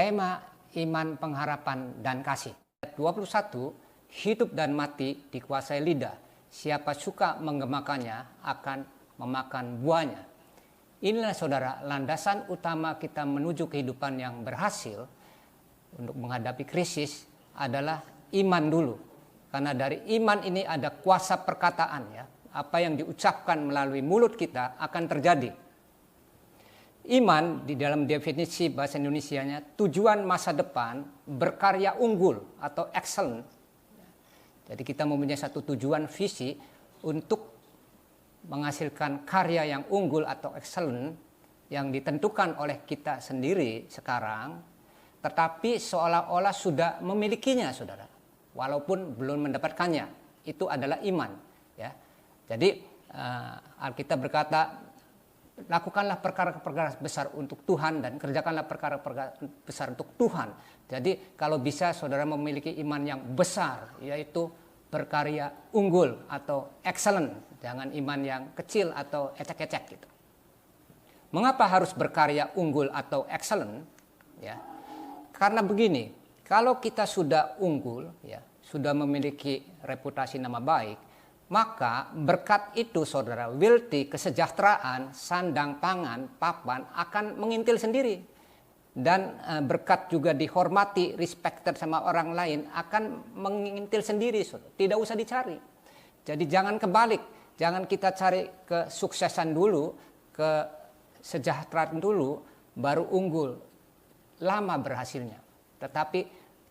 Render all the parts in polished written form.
Tema iman, pengharapan, dan kasih. 21, hidup dan mati dikuasai lidah. Siapa suka menggemakannya akan memakan buahnya. Inilah saudara landasan utama kita menuju kehidupan yang berhasil untuk menghadapi krisis adalah iman dulu. Karena dari iman ini ada kuasa perkataan ya. Apa yang diucapkan melalui mulut kita akan terjadi. Iman di dalam definisi bahasa Indonesianya tujuan masa depan berkarya unggul atau excellent. Jadi kita mempunyai satu tujuan visi untuk menghasilkan karya yang unggul atau excellent yang ditentukan oleh kita sendiri sekarang, tetapi seolah-olah sudah memilikinya, saudara, walaupun belum mendapatkannya. Itu adalah iman. Ya. Jadi Alkitab berkata, lakukanlah perkara-perkara besar untuk Tuhan dan kerjakanlah perkara-perkara besar untuk Tuhan. Jadi kalau bisa saudara memiliki iman yang besar, yaitu berkarya unggul atau excellent. Jangan iman yang kecil atau ecek-ecek gitu. Mengapa harus berkarya unggul atau excellent? Ya, karena begini, kalau kita sudah unggul, ya, sudah memiliki reputasi nama baik, maka berkat itu saudara, wealthy, kesejahteraan, sandang, pangan, papan akan mengintil sendiri. Dan berkat juga dihormati, respected sama orang lain akan mengintil sendiri, saudara. Tidak usah dicari. Jadi jangan kebalik, jangan kita cari kesuksesan dulu, kesejahteraan dulu, baru unggul, lama berhasilnya. Tetapi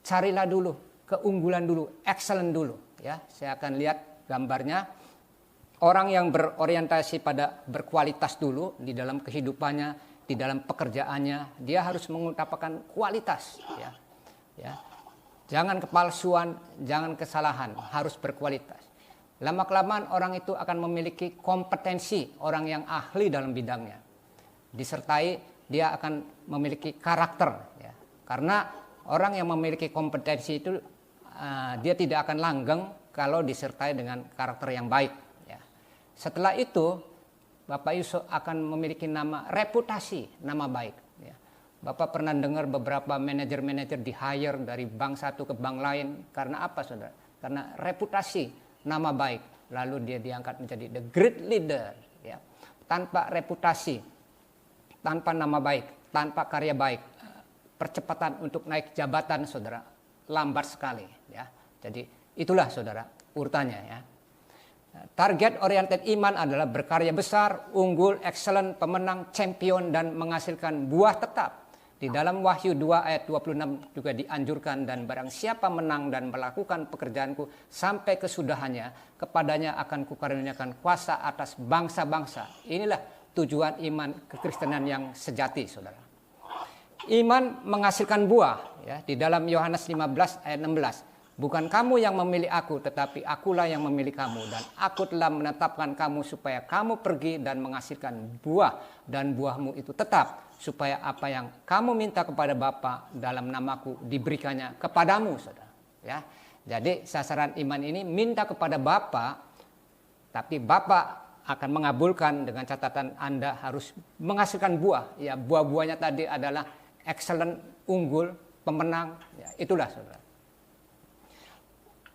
carilah dulu, keunggulan dulu, excellent dulu. Ya, saya akan lihat gambarnya, orang yang berorientasi pada berkualitas dulu di dalam kehidupannya, di dalam pekerjaannya, dia harus mengutamakan kualitas. Ya. Ya. Jangan kepalsuan, jangan kesalahan, harus berkualitas. Lama-kelamaan orang itu akan memiliki kompetensi, orang yang ahli dalam bidangnya. Disertai dia akan memiliki karakter. Ya. Karena orang yang memiliki kompetensi itu, dia tidak akan langgeng kalau disertai dengan karakter yang baik. Ya. Setelah itu, Bapak Yusuf akan memiliki reputasi, nama baik. Ya. Bapak pernah dengar beberapa manajer-manajer di hire dari bank satu ke bank lain. Karena apa, saudara? Karena reputasi, nama baik. Lalu dia diangkat menjadi the great leader. Ya. Tanpa reputasi, tanpa nama baik, tanpa karya baik, percepatan untuk naik jabatan, saudara, lambat sekali. Ya. Jadi itulah saudara urutannya ya. Target oriented iman adalah berkarya besar, unggul, excellent, pemenang, champion, dan menghasilkan buah tetap. Di dalam Wahyu 2 ayat 26 juga dianjurkan, dan barang siapa menang dan melakukan pekerjaanku sampai kesudahannya, kepadanya akan kukaruniakan kuasa atas bangsa-bangsa. Inilah tujuan iman kekristenan yang sejati, saudara. Iman menghasilkan buah ya, di dalam Yohanes 15 ayat 16. Bukan kamu yang memilih aku, tetapi akulah yang memilih kamu. Dan aku telah menetapkan kamu supaya kamu pergi dan menghasilkan buah. Dan buahmu itu tetap, supaya apa yang kamu minta kepada Bapa dalam namaku diberikannya kepadamu, saudara. Ya. Jadi sasaran iman ini minta kepada Bapa, tapi Bapa akan mengabulkan dengan catatan Anda harus menghasilkan buah. Ya, buah-buahnya tadi adalah excellent, unggul, pemenang. Ya, itulah, saudara.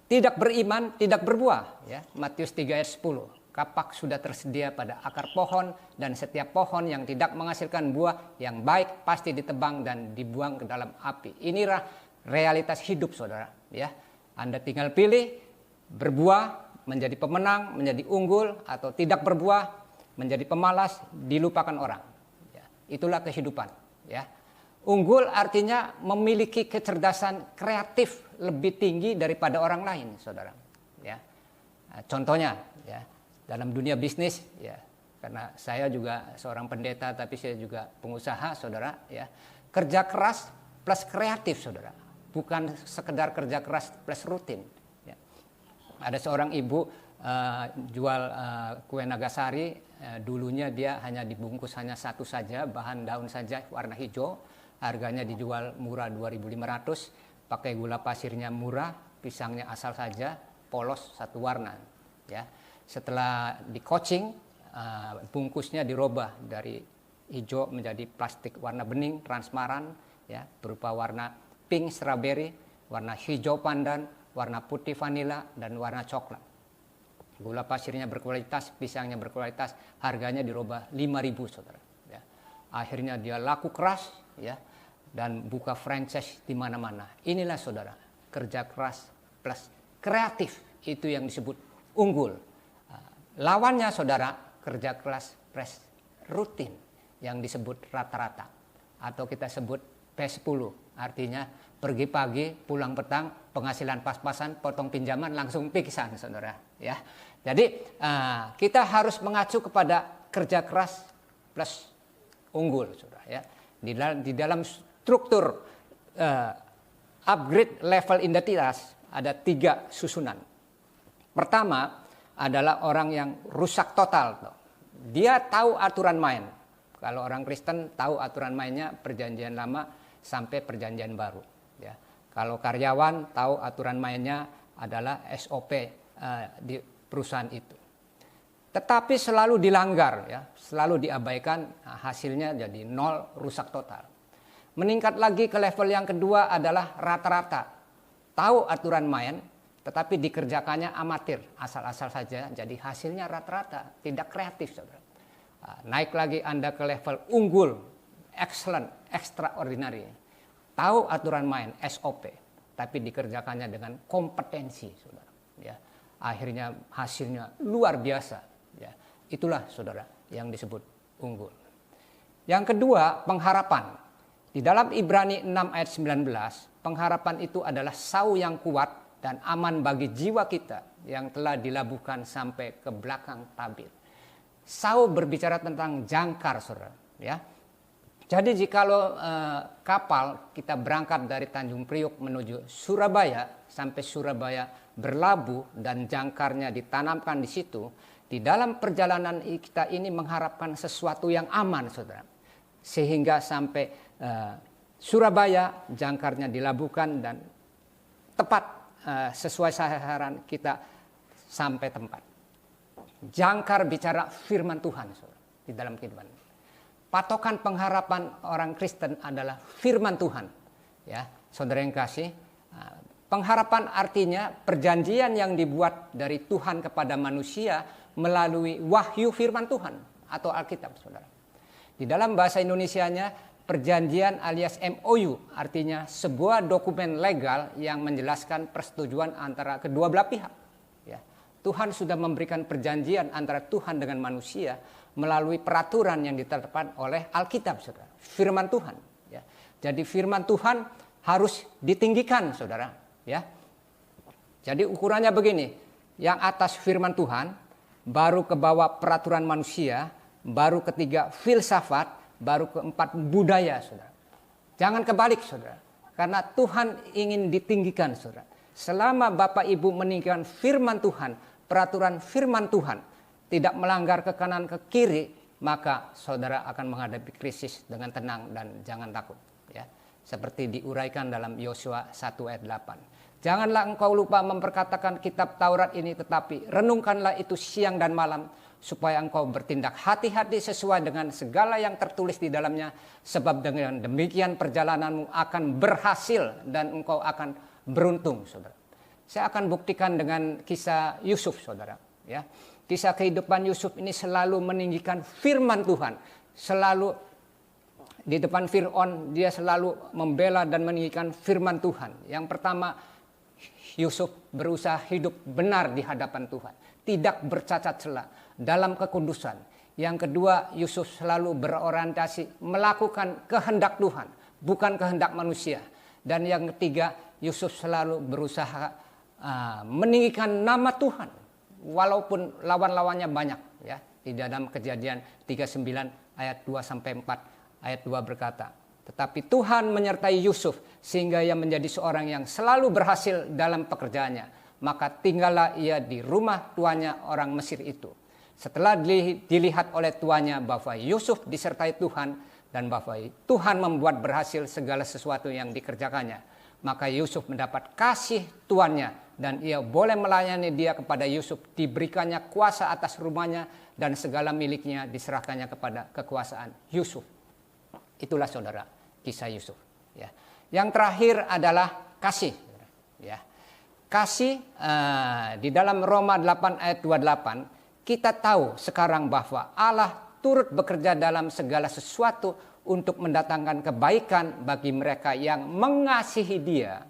Tidak beriman, tidak berbuah. Ya. Matius 3 ayat 10. Kapak sudah tersedia pada akar pohon, dan setiap pohon yang tidak menghasilkan buah yang baik pasti ditebang dan dibuang ke dalam api. Inilah realitas hidup, saudara. Ya. Anda tinggal pilih berbuah, menjadi pemenang, menjadi unggul, atau tidak berbuah, menjadi pemalas, dilupakan orang. Ya. Itulah kehidupan. Ya. Unggul artinya memiliki kecerdasan kreatif lebih tinggi daripada orang lain, saudara. Ya. Nah, contohnya, ya, dalam dunia bisnis, ya, karena saya juga seorang pendeta, tapi saya juga pengusaha, saudara. Ya, kerja keras plus kreatif, saudara. Bukan sekedar kerja keras plus rutin. Ya. Ada seorang ibu jual kue Nagasari. Dulunya dia hanya dibungkus hanya satu saja, bahan daun saja, warna hijau. Harganya dijual murah 2.500, pakai gula pasirnya murah, pisangnya asal saja, polos satu warna. Ya. Setelah di coaching, bungkusnya dirubah dari hijau menjadi plastik warna bening, transparan, ya, berupa warna pink strawberry, warna hijau pandan, warna putih vanila, dan warna coklat. Gula pasirnya berkualitas, pisangnya berkualitas, harganya diroba 5.000 saudara. Ya. Akhirnya dia laku keras, ya, dan buka franchise di mana-mana. Inilah saudara, kerja keras plus kreatif, itu yang disebut unggul. Lawannya saudara, kerja keras plus rutin, yang disebut rata-rata, atau kita sebut P10, artinya pergi pagi, pulang petang, penghasilan pas-pasan, potong pinjaman, langsung pingsan saudara. Ya, jadi kita harus mengacu kepada kerja keras plus unggul saudara. Ya, di dalam struktur upgrade level identitas ada 3 susunan. Pertama adalah orang yang rusak total. Dia tahu aturan main. Kalau orang Kristen tahu aturan mainnya perjanjian lama sampai perjanjian baru. Ya. Kalau karyawan tahu aturan mainnya adalah SOP di perusahaan itu. Tetapi selalu dilanggar, ya, selalu diabaikan, hasilnya jadi 0, rusak total. Meningkat lagi ke level yang kedua adalah rata-rata. Tahu aturan main, tetapi dikerjakannya amatir, asal-asal saja, jadi hasilnya rata-rata, tidak kreatif saudara. Naik lagi Anda ke level unggul, excellent, extraordinary. Tahu aturan main, SOP, tapi dikerjakannya dengan kompetensi saudara. Ya, akhirnya hasilnya luar biasa. Ya, itulah saudara yang disebut unggul. Yang kedua, pengharapan. Di dalam Ibrani 6 ayat 19, pengharapan itu adalah sau yang kuat dan aman bagi jiwa kita yang telah dilabuhkan sampai ke belakang tabir. Sau berbicara tentang jangkar saudara. Ya. Jadi jikalau kapal kita berangkat dari Tanjung Priok menuju Surabaya, sampai Surabaya berlabuh dan jangkarnya ditanamkan di situ, di dalam perjalanan kita ini mengharapkan sesuatu yang aman saudara. Sehingga sampai Surabaya jangkarnya dilabuhkan dan tepat sesuai sasaran kita sampai tempat. Jangkar bicara firman Tuhan saudara, di dalam kehidupan. Patokan pengharapan orang Kristen adalah firman Tuhan. Ya, saudara yang kasih, pengharapan artinya perjanjian yang dibuat dari Tuhan kepada manusia melalui wahyu firman Tuhan atau Alkitab saudara. Di dalam bahasa Indonesianya perjanjian alias MOU artinya sebuah dokumen legal yang menjelaskan persetujuan antara kedua belah pihak. Ya. Tuhan sudah memberikan perjanjian antara Tuhan dengan manusia melalui peraturan yang ditetapkan oleh Alkitab saudara. Firman Tuhan. Ya. Jadi firman Tuhan harus ditinggikan saudara. Ya. Jadi ukurannya begini. Yang atas firman Tuhan, baru ke bawah peraturan manusia, baru ketiga filsafat, baru keempat budaya saudara. Jangan kebalik saudara. Karena Tuhan ingin ditinggikan saudara. Selama Bapak Ibu meninggikan firman Tuhan, peraturan firman Tuhan, tidak melanggar ke kanan ke kiri, maka saudara akan menghadapi krisis dengan tenang dan jangan takut. Ya. Seperti diuraikan dalam Yosua 1 ayat 8. Janganlah engkau lupa memperkatakan kitab Taurat ini, tetapi renungkanlah itu siang dan malam, supaya engkau bertindak hati-hati sesuai dengan segala yang tertulis di dalamnya, sebab dengan demikian perjalananmu akan berhasil dan engkau akan beruntung saudara. Saya akan buktikan dengan kisah Yusuf saudara. Ya. Kisah kehidupan Yusuf ini selalu meninggikan firman Tuhan. Selalu di depan Fir'aun dia selalu membela dan meninggikan firman Tuhan. Yang pertama, Yusuf berusaha hidup benar di hadapan Tuhan. Tidak bercacat celah dalam kekudusan. Yang kedua, Yusuf selalu berorientasi melakukan kehendak Tuhan, bukan kehendak manusia. Dan yang ketiga, Yusuf selalu berusaha meninggikan nama Tuhan. Walaupun lawan-lawannya banyak ya. Di dalam Kejadian 39 ayat 2 sampai 4 ayat 2 berkata, tetapi Tuhan menyertai Yusuf sehingga ia menjadi seorang yang selalu berhasil dalam pekerjaannya. Maka tinggallah ia di rumah tuannya orang Mesir itu. Setelah dilihat oleh tuannya bahwa Yusuf disertai Tuhan dan bahwa Tuhan membuat berhasil segala sesuatu yang dikerjakannya, maka Yusuf mendapat kasih tuannya dan ia boleh melayani dia kepada Yusuf. Diberikannya kuasa atas rumahnya dan segala miliknya diserahkannya kepada kekuasaan Yusuf. Itulah saudara kisah Yusuf. Ya. Yang terakhir adalah kasih. Ya. Kasih di dalam Roma 8 ayat 28 kita tahu sekarang bahwa Allah turut bekerja dalam segala sesuatu untuk mendatangkan kebaikan bagi mereka yang mengasihi Dia,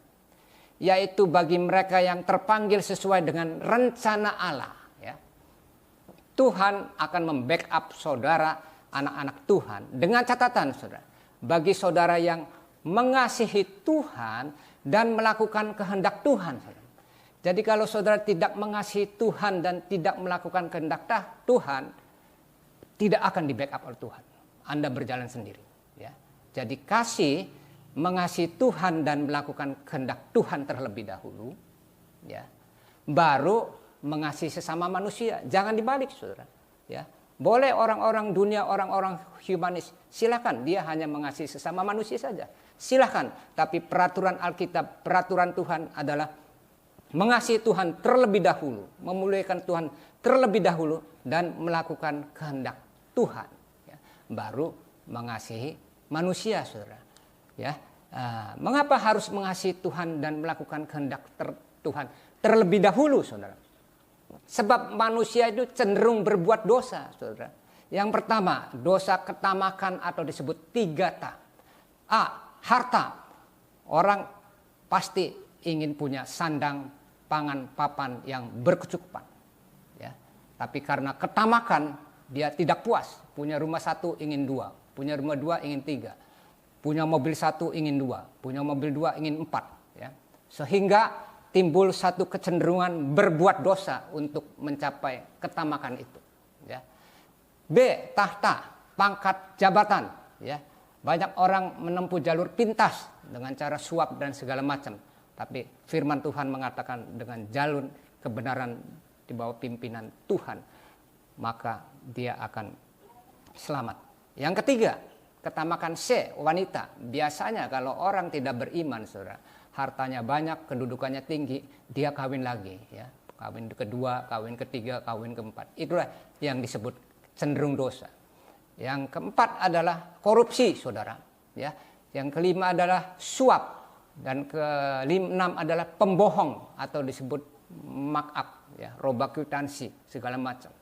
yaitu bagi mereka yang terpanggil sesuai dengan rencana Allah. Ya. Tuhan akan membackup saudara, anak-anak Tuhan, dengan catatan saudara, bagi saudara yang mengasihi Tuhan dan melakukan kehendak Tuhan. Saudara. Jadi kalau saudara tidak mengasihi Tuhan dan tidak melakukan kehendak Tuhan, tidak akan di backup oleh Tuhan. Anda berjalan sendiri. Ya. Jadi kasih, mengasihi Tuhan dan melakukan kehendak Tuhan terlebih dahulu, ya, baru mengasihi sesama manusia. Jangan dibalik, saudara. Ya. Boleh orang-orang dunia, orang-orang humanis, silakan, dia hanya mengasihi sesama manusia saja. Silakan, tapi peraturan Alkitab, peraturan Tuhan adalah mengasihi Tuhan terlebih dahulu, memuliakan Tuhan terlebih dahulu, dan melakukan kehendak Tuhan. Ya. Baru mengasihi manusia, saudara. Ya. Mengapa harus mengasihi Tuhan dan melakukan kehendak Tuhan terlebih dahulu, saudara? Sebab manusia itu cenderung berbuat dosa, saudara. Yang pertama, dosa ketamakan atau disebut 3T. A. Harta. Orang pasti ingin punya sandang, pangan, papan yang berkecukupan. Ya. Tapi karena ketamakan, dia tidak puas. Punya rumah 1 ingin 2, punya rumah 2 ingin 3, punya mobil 1 ingin 2, punya mobil 2 ingin 4. Ya. Sehingga timbul satu kecenderungan berbuat dosa untuk mencapai ketamakan itu. Ya. B. Tahta, pangkat, jabatan. Ya. Banyak orang menempuh jalur pintas dengan cara suap dan segala macam. Tapi firman Tuhan mengatakan dengan jalur kebenaran di bawah pimpinan Tuhan, maka dia akan selamat. Yang ketiga, ketamakan C, wanita. Biasanya kalau orang tidak beriman, saudara, hartanya banyak, kedudukannya tinggi, dia kawin lagi. Ya. Kawin kedua, kawin ketiga, kawin keempat. Itulah yang disebut cenderung dosa. Yang keempat adalah korupsi, saudara. Ya. Yang kelima adalah suap. Dan keenam adalah pembohong atau disebut markup, ya, roba kwitansi, segala macam.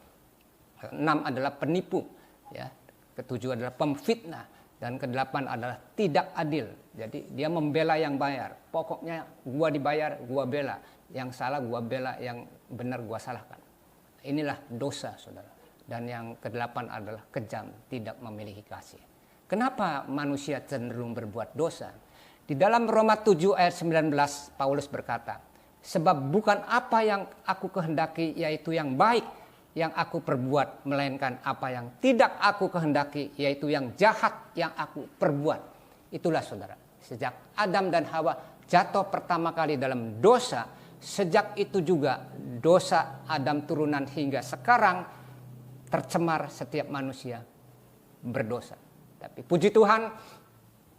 Keenam adalah penipu. Ya. Ketujuh adalah pemfitnah. Dan kedelapan adalah tidak adil. Jadi dia membela yang bayar. Pokoknya gua dibayar, gua bela. Yang salah gua bela, yang benar gua salahkan. Inilah dosa, saudara. Dan yang kedelapan adalah kejam, tidak memiliki kasih. Kenapa manusia cenderung berbuat dosa? Di dalam Roma 7 ayat 19 Paulus berkata, sebab bukan apa yang aku kehendaki yaitu yang baik yang aku perbuat, melainkan apa yang tidak aku kehendaki, yaitu yang jahat yang aku perbuat. Itulah saudara, sejak Adam dan Hawa jatuh pertama kali dalam dosa, sejak itu juga dosa Adam turunan hingga sekarang tercemar setiap manusia berdosa. Tapi puji Tuhan,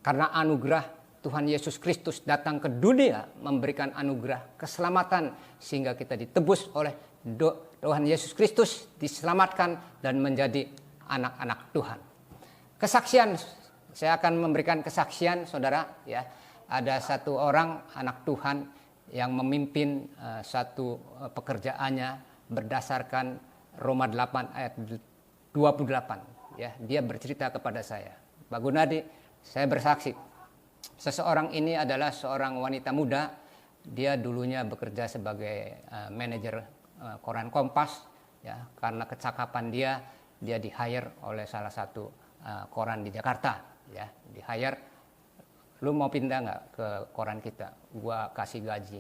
karena anugerah Tuhan Yesus Kristus datang ke dunia memberikan anugerah keselamatan sehingga kita ditebus oleh Tuhan Yesus Kristus, diselamatkan dan menjadi anak-anak Tuhan. Kesaksian, saya akan memberikan kesaksian, saudara. Ya, ada satu orang anak Tuhan yang memimpin satu pekerjaannya berdasarkan Roma 8 ayat 28. Ya, dia bercerita kepada saya, Pak Gunadi, saya bersaksi. Seseorang ini adalah seorang wanita muda. Dia dulunya bekerja sebagai manajer koran Kompas, ya, karena kecakapan dia di-hire oleh salah satu koran di Jakarta, ya, di-hire. Lu mau pindah nggak ke koran kita? Gua kasih gaji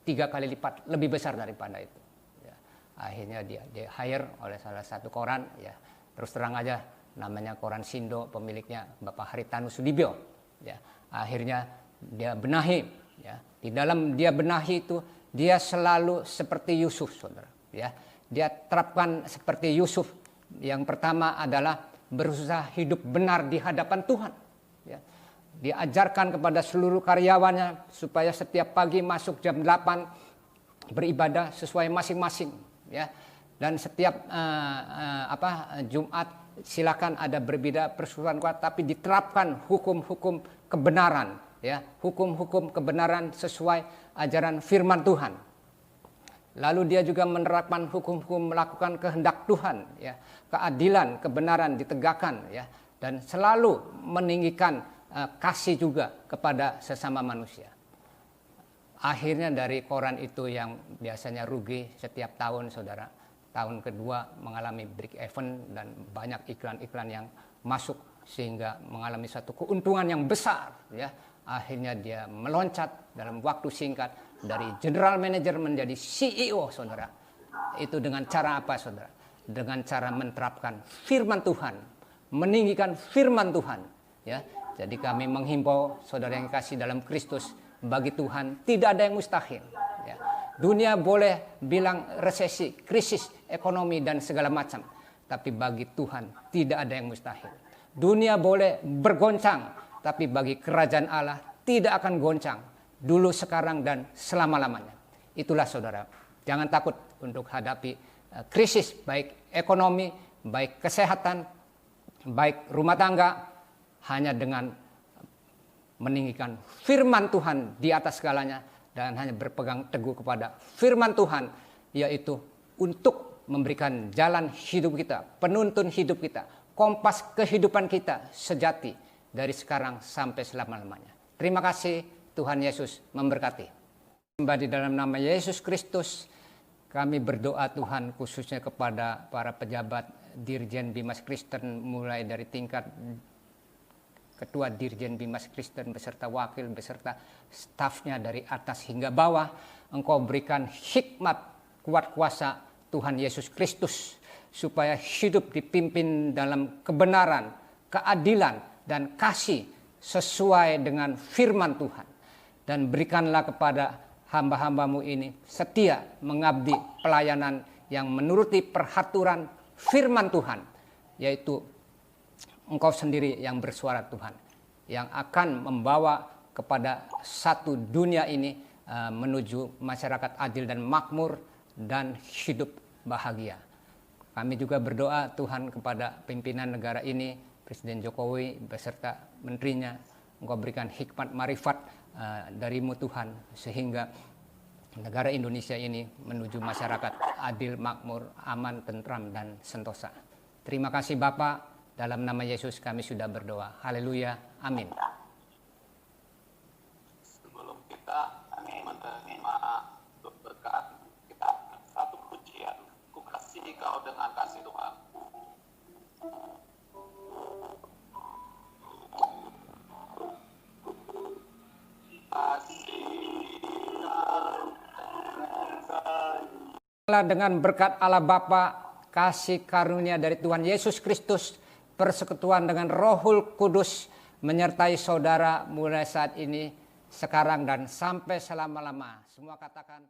3 kali lipat lebih besar daripada itu. Ya. Akhirnya dia di-hire oleh salah satu koran, ya. Terus terang aja, namanya koran Sindo, pemiliknya Bapak Haritanu Sudibyo. Ya. Akhirnya dia benahi, ya. Di dalam dia benahi itu dia selalu seperti Yusuf, saudara. Ya, dia terapkan seperti Yusuf. Yang pertama adalah berusaha hidup benar di hadapan Tuhan. Ya. Diajarkan kepada seluruh karyawannya supaya setiap pagi masuk jam 8 beribadah sesuai masing-masing. Ya. Dan setiap Jumat silakan ada berbeda persekutuan kuat, tapi diterapkan hukum-hukum kebenaran. ya, hukum-hukum kebenaran sesuai ajaran firman Tuhan. Lalu dia juga menerapkan hukum-hukum melakukan kehendak Tuhan, ya, keadilan, kebenaran ditegakkan, ya, dan selalu meninggikan kasih juga kepada sesama manusia. Akhirnya dari koran itu yang biasanya rugi setiap tahun, saudara, tahun kedua mengalami break even dan banyak iklan-iklan yang masuk sehingga mengalami satu keuntungan yang besar, ya. Akhirnya dia meloncat dalam waktu singkat dari general manager menjadi CEO, saudara. Itu dengan cara apa, saudara? Dengan cara menerapkan firman Tuhan, meninggikan firman Tuhan, ya. Jadi kami menghimbau saudara yang kasih dalam Kristus, bagi Tuhan tidak ada yang mustahil, ya. Dunia boleh bilang resesi, krisis ekonomi dan segala macam, tapi bagi Tuhan tidak ada yang mustahil. Dunia boleh bergoncang, tapi bagi kerajaan Allah tidak akan goncang dulu, sekarang, dan selama-lamanya. Itulah saudara, jangan takut untuk hadapi krisis, baik ekonomi, baik kesehatan, baik rumah tangga, hanya dengan meninggikan firman Tuhan di atas segalanya dan hanya berpegang teguh kepada firman Tuhan, yaitu untuk memberikan jalan hidup kita, penuntun hidup kita, kompas kehidupan kita sejati dari sekarang sampai selama-lamanya. Terima kasih, Tuhan Yesus memberkati. Sembah di dalam nama Yesus Kristus, kami berdoa Tuhan khususnya kepada para pejabat Dirjen Bimas Kristen, mulai dari tingkat Ketua Dirjen Bimas Kristen beserta wakil beserta stafnya dari atas hingga bawah. Engkau berikan hikmat, kuat kuasa Tuhan Yesus Kristus supaya hidup dipimpin dalam kebenaran, keadilan, dan kasih sesuai dengan firman Tuhan. Dan berikanlah kepada hamba-hambamu ini setia mengabdi pelayanan yang menuruti peraturan firman Tuhan, yaitu Engkau sendiri yang bersuara Tuhan, yang akan membawa kepada satu dunia ini menuju masyarakat adil dan makmur dan hidup bahagia. Kami juga berdoa Tuhan kepada pimpinan negara ini, Presiden Jokowi beserta menterinya. Engkau berikan hikmat marifat darimu Tuhan, sehingga negara Indonesia ini menuju masyarakat adil, makmur, aman, tentram, dan sentosa. Terima kasih Bapa, dalam nama Yesus kami sudah berdoa. Haleluya, amin. Sebelum kita menerima berkat, kita satu pujian. Ku kasih kau dengan kasih Tuhanku. Dengan berkat Allah Bapa, kasih karunia dari Tuhan Yesus Kristus, persekutuan dengan Rohul Kudus menyertai saudara mulai saat ini, sekarang, dan sampai selama-lama. Semua katakan